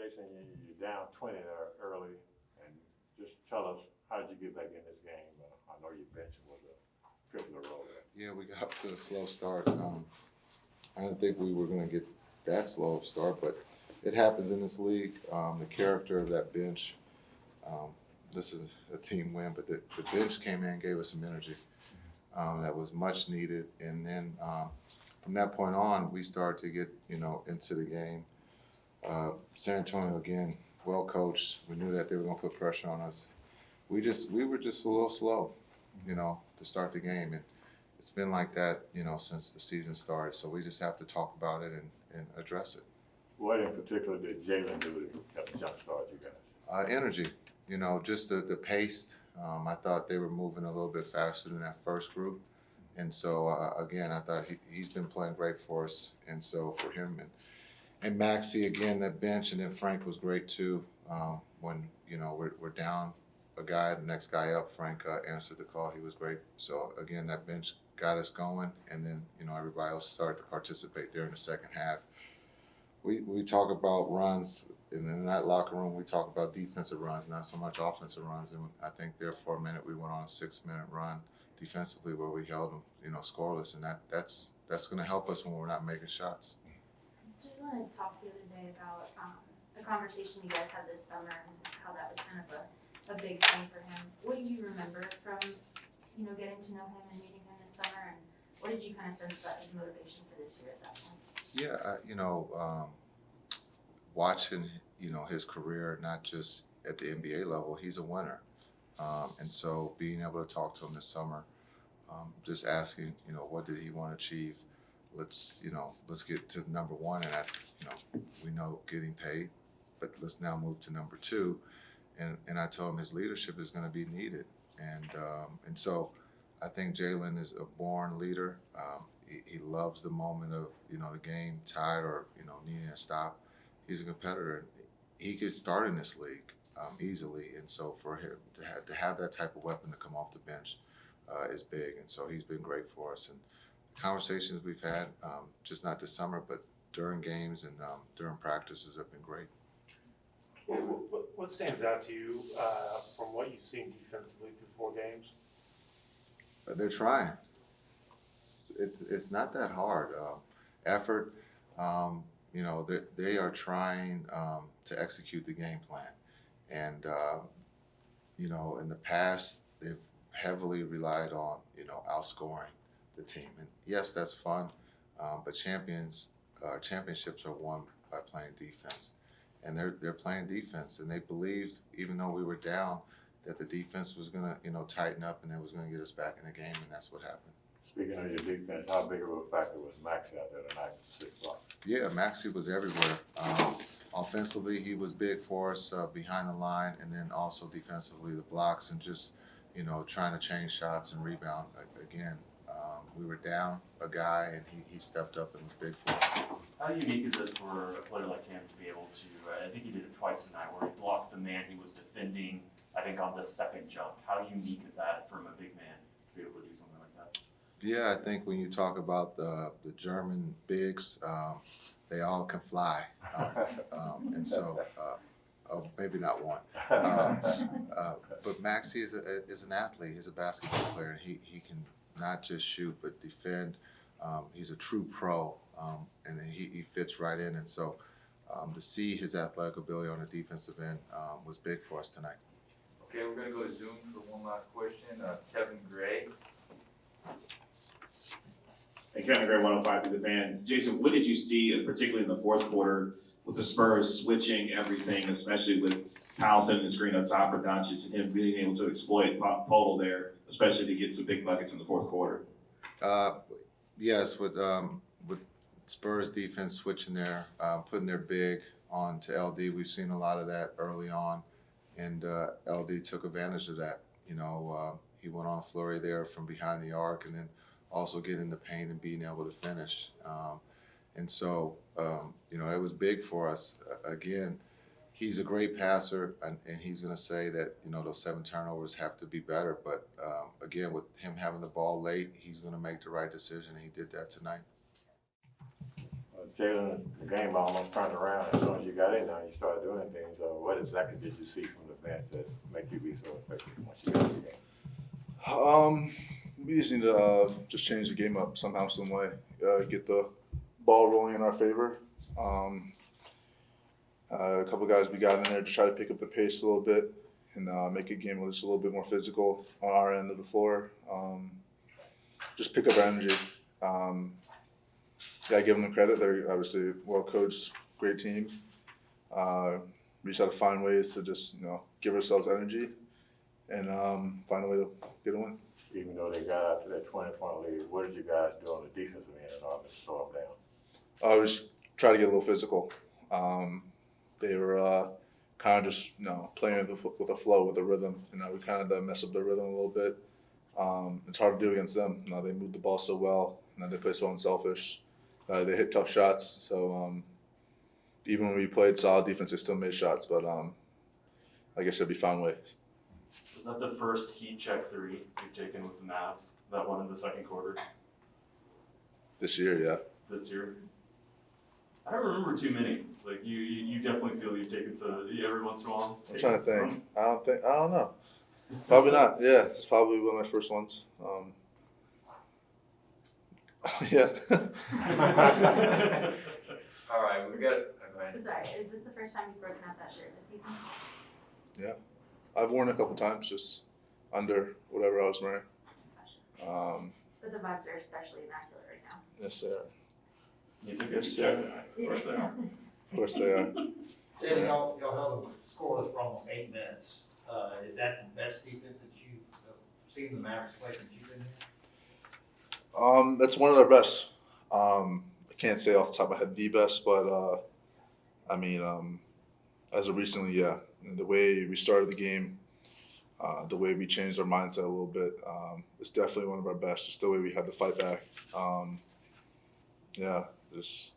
Jason, you're down 20 there early, and just tell us, how did you get back in this game? I know your bench was a pivotal role there. Yeah, we got up to a slow start. I didn't think we were going to get that slow of start, but it happens in this league. The character of that bench, um, this is a team win, but the bench came in and gave us some energy that was much needed. And then from that point on, we started to get, into the game. San Antonio, again, well coached. We knew that they were going to put pressure on us. We were just a little slow, to start the game. And it's been like that, since the season started. So we just have to talk about it and address it. What in particular did Jalen do to help jumpstart you guys? Energy, just the pace. I thought they were moving a little bit faster than that first group. And so, again, I thought he's been playing great for us. And so for him and Maxey, again, that bench, and then Frank was great too. When, we're down a guy, the next guy up, Frank answered the call. He was great. So, again, that bench got us going. And then, everybody else started to participate there in the second half. We talk about runs, and in that locker room, we talk about defensive runs, not so much offensive runs. And I think there for a minute we went on a 6-minute run defensively where we held them, scoreless, and that's going to help us when we're not making shots. Just want to talk the other day about the conversation you guys had this summer and how that was kind of a big thing for him. What do you remember from getting to know him and meeting him this summer, and what did you kind of sense about his motivation for this year at that point? Yeah, watching, his career, not just at the NBA level, he's a winner. And so being able to talk to him this summer, just asking, what did he want to achieve? Let's get to number one. And that's, we know getting paid, but let's now move to number two. And I told him his leadership is going to be needed. And so I think Jalen is a born leader. He loves the moment of, the game tied or, needing a stop. He's a competitor. He could start in this league easily. And so for him to have that type of weapon to come off the bench is big. And so he's been great for us. And the conversations we've had, just not this summer, but during games and during practices have been great. What stands out to you from what you've seen defensively through 4 games? They're trying. It's not that hard. Effort, they are trying to execute the game plan. And, in the past, they've heavily relied on, outscoring the team. And yes, that's fun, but championships are won by playing defense. And they're playing defense, and they believed, even though we were down, that the defense was going to, tighten up and it was going to get us back in the game, and that's what happened. Speaking of your defense, how big of a factor was Maxey out there tonight with 6 blocks? Yeah, Maxey was everywhere. Offensively, he was big for us behind the line, and then also defensively, the blocks and just, trying to change shots and rebound. Again, we were down a guy, and he stepped up and was big for us. How unique is it for a player like him to be able to, I think he did it twice tonight, where he blocked the man he was defending, I think, on the second jump. How unique is that from a big man to be able to do something like that? Yeah, I think when you talk about the German bigs, they all can fly. And so, maybe not one. But Maxey is an athlete. He's a basketball player. He can not just shoot, but defend. He's a true pro, and he fits right in. And so to see his athletic ability on the defensive end was big for us tonight. Okay, we're going to go to Zoom for one last question. Kevin Gray. Hey, Kevin Gray, 105 through the fan. Jason, what did you see, particularly in the fourth quarter, with the Spurs switching everything, especially with Powell setting the screen up top for Doncic and him being able to exploit Polo there, especially to get some big buckets in the fourth quarter? Yes, with Spurs defense switching there, putting their big on to LD, we've seen a lot of that early on, and LD took advantage of that. He went on a flurry there from behind the arc, and then also getting the paint and being able to finish. And so, it was big for us. Again, he's a great passer, and he's going to say that, those 7 turnovers have to be better. But, again, with him having the ball late, he's going to make the right decision, and he did that tonight. Jalen, the game almost turned around as soon as you got in there and you started doing things. What exactly did you see from the bench that make you be so effective once you got in the game? We just need to just change the game up somehow, some way. Get the ball rolling in our favor. A couple guys we got in there to try to pick up the pace a little bit and make a game that's a little bit more physical on our end of the floor. Just pick up our energy. Gotta give them the credit. They're obviously well coached, great team. We just have to find ways to just give ourselves energy and find a way to get a win. Even though they got out to that 20-point lead, what did you guys do on the defensive end in order to slow them down? I was try to get a little physical. They were kind of just playing with the flow, with the rhythm. We kind of messed up their rhythm a little bit. It's hard to do against them. They move the ball so well. They play so unselfish. They hit tough shots. So even when we played solid defense, they still made shots. But like I said, we found ways. Was that the first heat check three you've taken with the Mavs? That one in the second quarter This year, yeah. this year? I don't remember too many. Like you definitely feel you've taken some every once in a while. I'm trying to think. I don't know. Probably not. Yeah, it's probably one of my first ones. Yeah. All right, we got, go ahead. Sorry, is this the first time you've broken out that shirt this season? I've worn it a couple times, just under whatever I was wearing. But the vibes are especially immaculate right now. Yes, they are. You took a Yes, heat check. sir. Of course they are. Of course they are. Jalen, y'all held scoreless for almost 8 minutes. Is that the best defense that you've seen the Mavericks play since you've been here? That's one of their best. I can't say off the top of my head the best, but as of recently, yeah. The way we started the game, the way we changed our mindset a little bit, it's definitely one of our best. Just the way we had to fight back. Just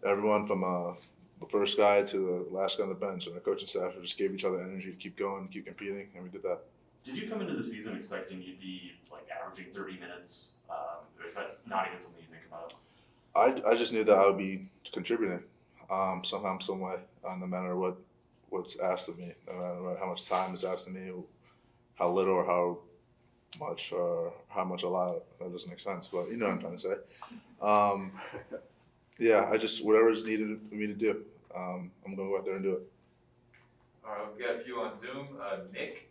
everyone from the first guy to the last guy on the bench and the coaching staff just gave each other energy to keep going, keep competing, and we did that. Did you come into the season expecting you'd be like averaging 30 minutes? Or is that not even something you think about? I just knew that I would be contributing somehow, some way, no matter what's asked of me, no matter how much time is asked of me, how little or how much or how much a lot. That doesn't make sense, but you know what I'm trying to say. I just whatever is needed for me to do, I'm gonna go out there and do it. All right, we've got a few on Zoom. Nick?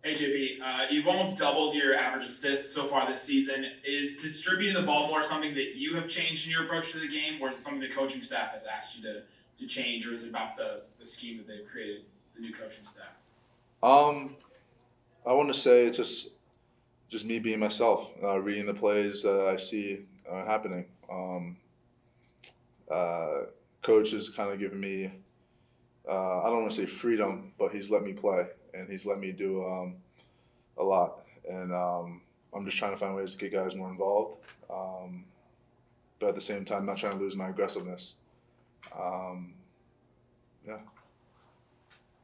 Hey JB, you've almost doubled your average assists so far this season. Is distributing the ball more something that you have changed in your approach to the game, or is it something the coaching staff has asked you to change, or is it about the scheme that they've created, the new coaching staff? I want to say it's just me being myself, reading the plays that I see happening. Coach has kind of given me, I don't want to say freedom, but he's let me play and he's let me do a lot. And I'm just trying to find ways to get guys more involved, but at the same time, not trying to lose my aggressiveness. All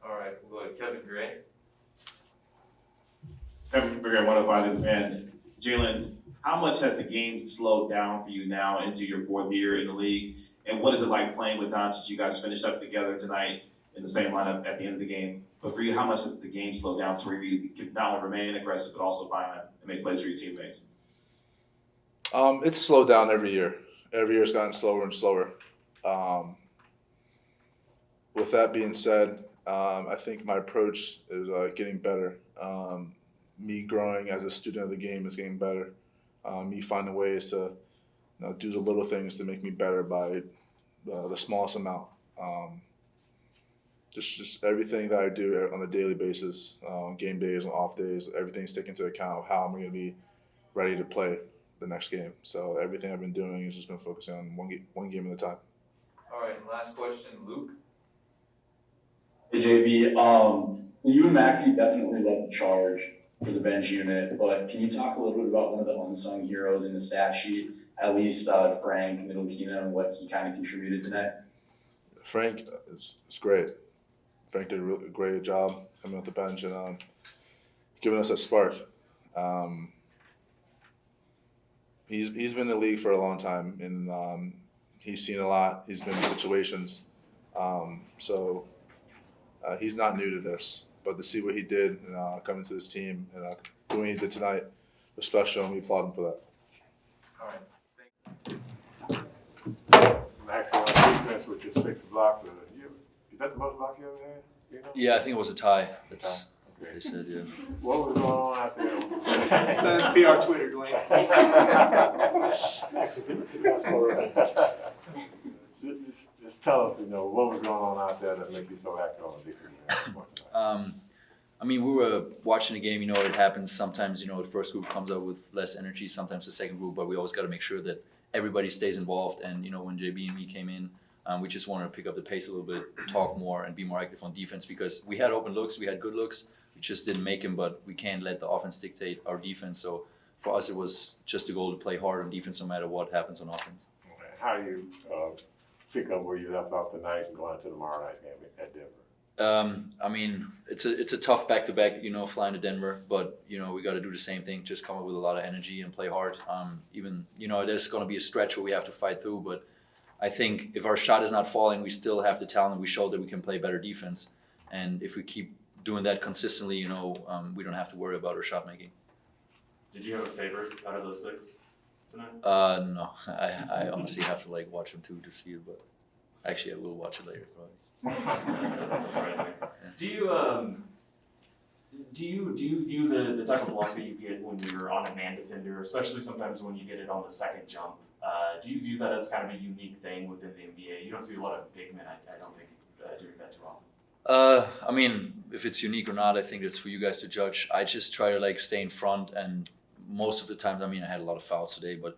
right, we'll go to Kevin Gray. Kevin Bigger, 105 this man. Jalen, how much has the game slowed down for you now into your 4th year in the league? And what is it like playing with Doncic? You guys finished up together tonight in the same lineup at the end of the game. But for you, how much has the game slowed down to where you can not only remain aggressive, but also find and make plays for your teammates? It's slowed down every year. Every year it's gotten slower and slower. With that being said, I think my approach is getting better. Me growing as a student of the game is getting better. Me finding ways to do the little things to make me better by the smallest amount. Just everything that I do on a daily basis, on game days, on off days, everything's taken into account of how I'm going to be ready to play the next game. So everything I've been doing has just been focusing on one game at a time. All right, and last question, Luke. Hey JB, you and Maxie definitely led the charge for the bench unit, but can you talk a little bit about one of the unsung heroes in the stat sheet, at least Frank Middlekina, and what he kind of contributed tonight? Frank is great. Frank did a great job coming off the bench and giving us that spark. he's been in the league for a long time, and he's seen a lot. He's been in situations, so he's not new to this. But to see what he did coming to this team and doing what he did tonight was special, and we applaud him for that. All right. Max on defense with your 6 blocks. Is that the most blocks you ever had? You know? Yeah, I think it was a tie. That's Okay. they said, yeah. What was going on out there? That's PR Twitter, Dwayne. Just tell us, what was going on out there that make you so active on the defense? I mean, we were watching the game, it happens sometimes, the first group comes out with less energy, sometimes the second group, but we always got to make sure that everybody stays involved. And, when JB and me came in, we just wanted to pick up the pace a little bit, talk more, and be more active on defense because we had open looks, we had good looks, we just didn't make them, but we can't let the offense dictate our defense. So for us, it was just a goal to play hard on defense no matter what happens on offense. How do you pick up where you left off tonight and going into tomorrow night's game at Denver? I mean, it's a tough back-to-back, flying to Denver, but, we got to do the same thing, just come up with a lot of energy and play hard. Even, there's going to be a stretch where we have to fight through, but I think if our shot is not falling, we still have the talent. We show that we can play better defense. And if we keep doing that consistently, we don't have to worry about our shot making. Did you have a favorite out of those 6 tonight? No, I honestly have to watch them too to see it, but actually I will watch it later probably. That's surprising. Do you view the type of block that you get when you're on a man defender, especially sometimes when you get it on the second jump? Do you view that as kind of a unique thing within the NBA? You don't see a lot of big men, I don't think, doing that too often. I mean, if it's unique or not, I think it's for you guys to judge. I just try to stay in front, and most of the times, I mean, I had a lot of fouls today, but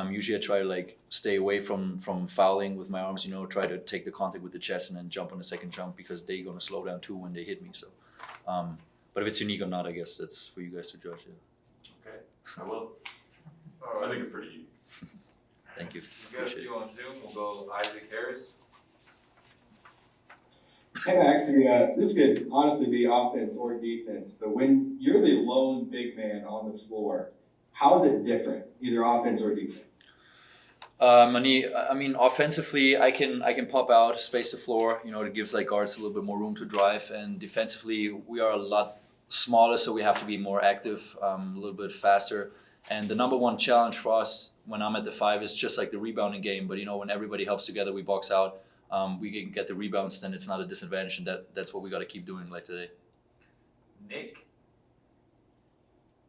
usually I try to stay away from fouling with my arms, try to take the contact with the chest and then jump on the second jump because they're going to slow down too when they hit me. So, but if it's unique or not, I guess that's for you guys to judge. Yeah. Okay, I will. All I right. think it's pretty unique. Thank you. We got a Appreciate few on Zoom. We'll go Isaac Harris. Hey Max, this could honestly be offense or defense, but when you're the lone big man on the floor, how is it different, either offense or defense? I mean, offensively, I can pop out, space the floor. It gives guards a little bit more room to drive. And defensively, we are a lot smaller, so we have to be more active, a little bit faster. And the number one challenge for us when I'm at the 5 is just the rebounding game. But when everybody helps together, we box out. We can get the rebounds, then it's not a disadvantage, and that's what we got to keep doing today. Nick.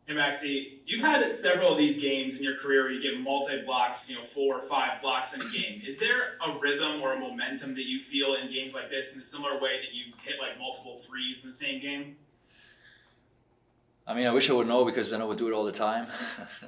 Hey Maxie, you've had several of these games in your career where you get multi-blocks, 4 or 5 blocks in a game. Is there a rhythm or a momentum that you feel in games like this in a similar way that you hit multiple threes in the same game? I mean, I wish I would know because then I would do it all the time.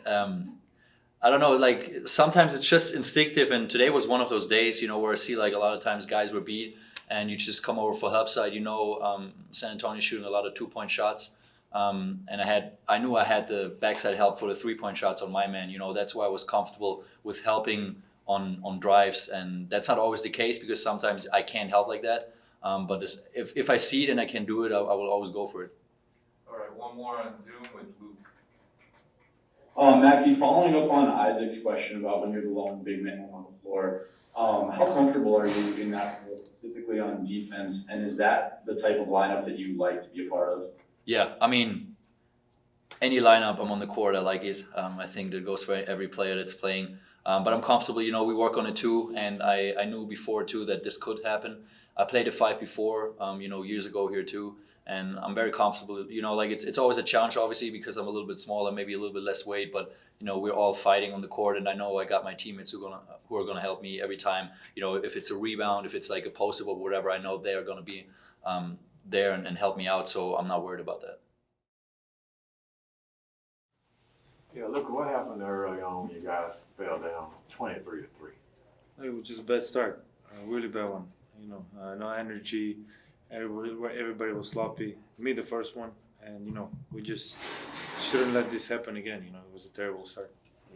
I don't know, sometimes it's just instinctive, and today was one of those days, where I see a lot of times guys were beat and you just come over for help side. San Antonio shooting a lot of 2-point shots. And I knew I had the backside help for the 3-point shots on my man. That's why I was comfortable with helping on drives, and that's not always the case because sometimes I can't help like that. But if I see it and I can do it, I will always go for it. All right, one more on Zoom with Luke. Maxie, following up on Isaac's question about when you're the lone big man on the floor, how comfortable are you in that role, specifically on defense? And is that the type of lineup that you like to be a part of? Yeah, I mean, any lineup, I'm on the court, I like it. I think that goes for every player that's playing. But I'm comfortable, we work on it too, and I knew before too that this could happen. I played a 5 before, years ago here too, and I'm very comfortable. It's always a challenge, obviously, because I'm a little bit smaller, maybe a little bit less weight, but we're all fighting on the court, and I know I got my teammates who are gonna help me every time. If it's a rebound, if it's a post-up or whatever, I know they're gonna be there and help me out, so I'm not worried about that. Yeah, look, what happened early on when you guys fell down 23-3? It was just a bad start, a really bad one. No energy. Everybody was sloppy. Me, the first one, and we just shouldn't let this happen again. It was a terrible start.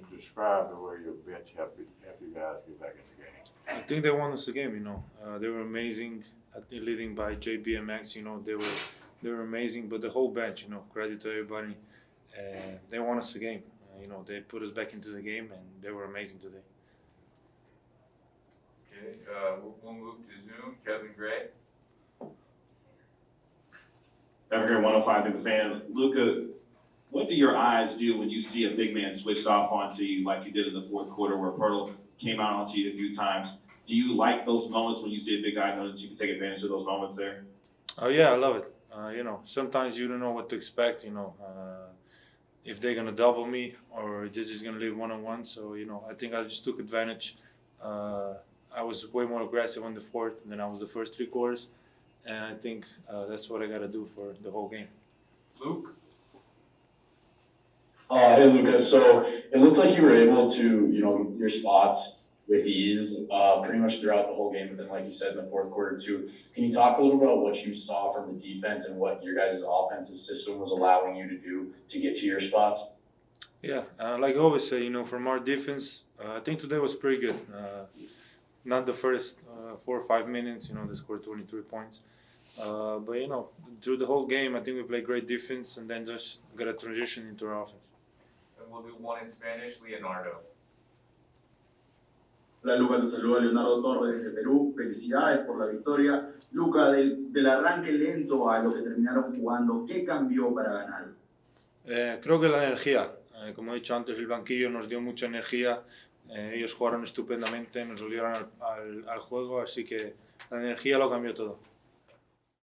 Describe the way your bench helped you guys get back in the game. I think they won us the game. They were amazing. I think leading by JB and Max. They were amazing. But the whole bench, credit to everybody. They won us the game. You know, they put us back into the game, and they were amazing today. Okay, we'll move to Zoom. Kevin Gray. Evergreen 105 through the fan. Luka, what do your eyes do when you see a big man switched off onto you like you did in the fourth quarter where Pirtle came out onto you a few times? Do you like those moments when you see a big guy, know that you can take advantage of those moments there? Oh yeah, I love it. You know, sometimes you don't know what to expect. You know, if they're gonna double me or they're just gonna leave one-on-one. So you know, I think I just took advantage. I was way more aggressive on the fourth than I was the first 3 quarters, and I think that's what I gotta do for the whole game. Luke. Hey Lucas, so it looks like you were able to, you know, your spots with ease pretty much throughout the whole game, but then like you said in the fourth quarter too. Can you talk a little bit about what you saw from the defense and what your guys' offensive system was allowing you to do to get to your spots? Yeah, like I always say, you know, from our defense, I think today was pretty good. Not the first 4 or 5 minutes, you know, they scored 23 points. But, you know, through the whole game, I think we played great defense and then just got a transition into our offense. And we'll do one in Spanish, Leonardo. Hola Luca, te saluda Leonardo Torres desde Perú. Felicidades por la victoria. Luca, del arranque lento a lo que terminaron jugando, ¿qué cambió para ganar? Creo que la energía, como he dicho antes, el banquillo nos dio mucha energía. Ellos jugaron estupendamente, nos volvieron al juego, así que la energía lo cambió todo.